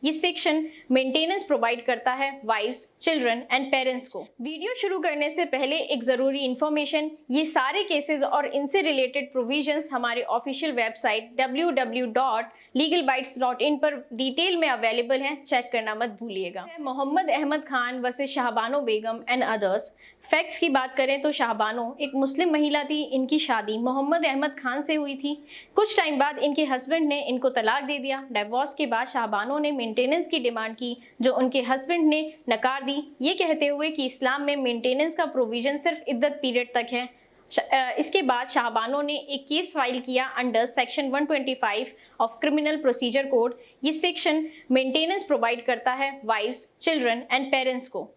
ये section maintenance provide करता है वाइफ्स, चिल्ड्रन एंड पेरेंट्स को। वीडियो शुरू करने से पहले एक जरूरी इंफॉर्मेशन, ये सारे केसेस और इनसे रिलेटेड प्रोविजंस हमारे ऑफिशियल वेबसाइट www.legalbites.in पर डिटेल में अवेलेबल हैं, चेक करना मत भूलिएगा। Mohammad Ahmad Khan versus Shah Bano Begum and others. Facts की बात करें तो शाह बानो एक मुस्लिम महिला थी। इनकी शादी मोहम्मद अहमद खान से हुई थी। कुछ टाइम बाद इनके हस्बैंड ने इनको तलाक दे दिया। डिवोर्स के बाद शाह बानो ने मेंटेनेंस की डिमांड की, जो उनके हस्बैंड ने नकार दी, ये कहते हुए कि इस्लाम में मेंटेनेंस का प्रोविजन सिर्फ इद्दत पीरियड तक है। इसके बाद शाह बानो ने एक केस फाइल किया under section 125 of criminal procedure code. ये सेक्शन मेंटेनेंस प्रोवाइड करता है वाइफ्स, चिल्ड्रन एंड पेरेंट्स को।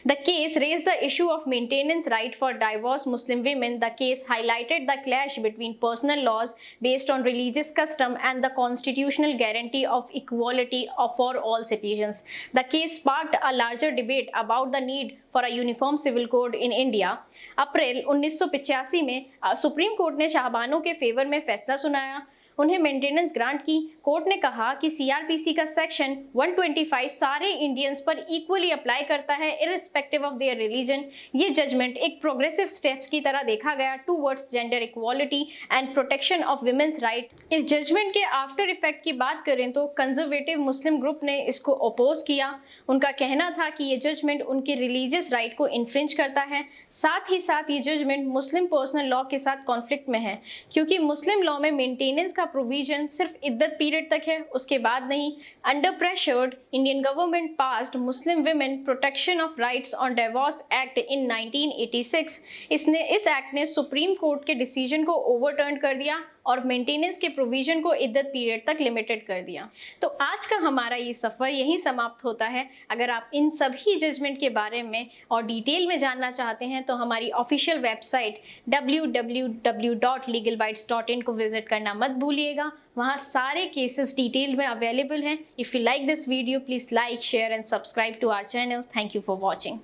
The case raised the issue of maintenance right for divorced Muslim women. The case highlighted the clash between personal laws based on religious custom and the constitutional guarantee of equality for all citizens. The case sparked a larger debate about the need for a uniform civil code in India. अप्रैल 1985 में supreme court ने शाह बानो के favour में फैसला सुनाया, उन्हें maintenance grant की। Court ने कहा कि सीआरपीसी का सेक्शन 125 सारे इंडियंस पर इक्वली अप्लाई करता है इररिस्पेक्टिव ऑफ देयर रिलीजन। ये जजमेंट एक प्रोग्रेसिव स्टेप्स की तरह देखा गया towards gender equality and protection of women's right. इस जजमेंट के आफ्टर इफेक्ट की बात करें तो कंजर्वेटिव मुस्लिम ग्रुप ने इसको अपोज किया। उनका कहना था कि ये जजमेंट उनके रिलीजियस राइट को इन्फ्रिंज करता है। साथ ही साथ ये जजमेंट मुस्लिम पर्सनल लॉ के साथ कॉन्फ्लिक्ट में है, क्योंकि मुस्लिम लॉ में मेंटेनेंस का प्रोविजन सिर्फ इद्दत पीरियड तक है, उसके बाद नहीं। Under pressured Indian government passed Muslim women protection of rights on divorce act in 1986। इस एक्ट ने सुप्रीम कोर्ट के डिसीजन को ओवरटर्न कर दिया और मेंटेनेंस के प्रोविजन को इद्दत पीरियड तक लिमिटेड कर दिया। तो आज का हमारा ये सफ़र यहीं समाप्त होता है। अगर आप इन सभी जजमेंट के बारे में और डिटेल में जानना चाहते हैं तो हमारी ऑफिशियल वेबसाइट www.legalbites.in को विजिट करना मत भूलिएगा। वहाँ सारे केसेस डिटेल में अवेलेबल हैं। If you like this video, please like, share and subscribe to our channel. Thank you for watching.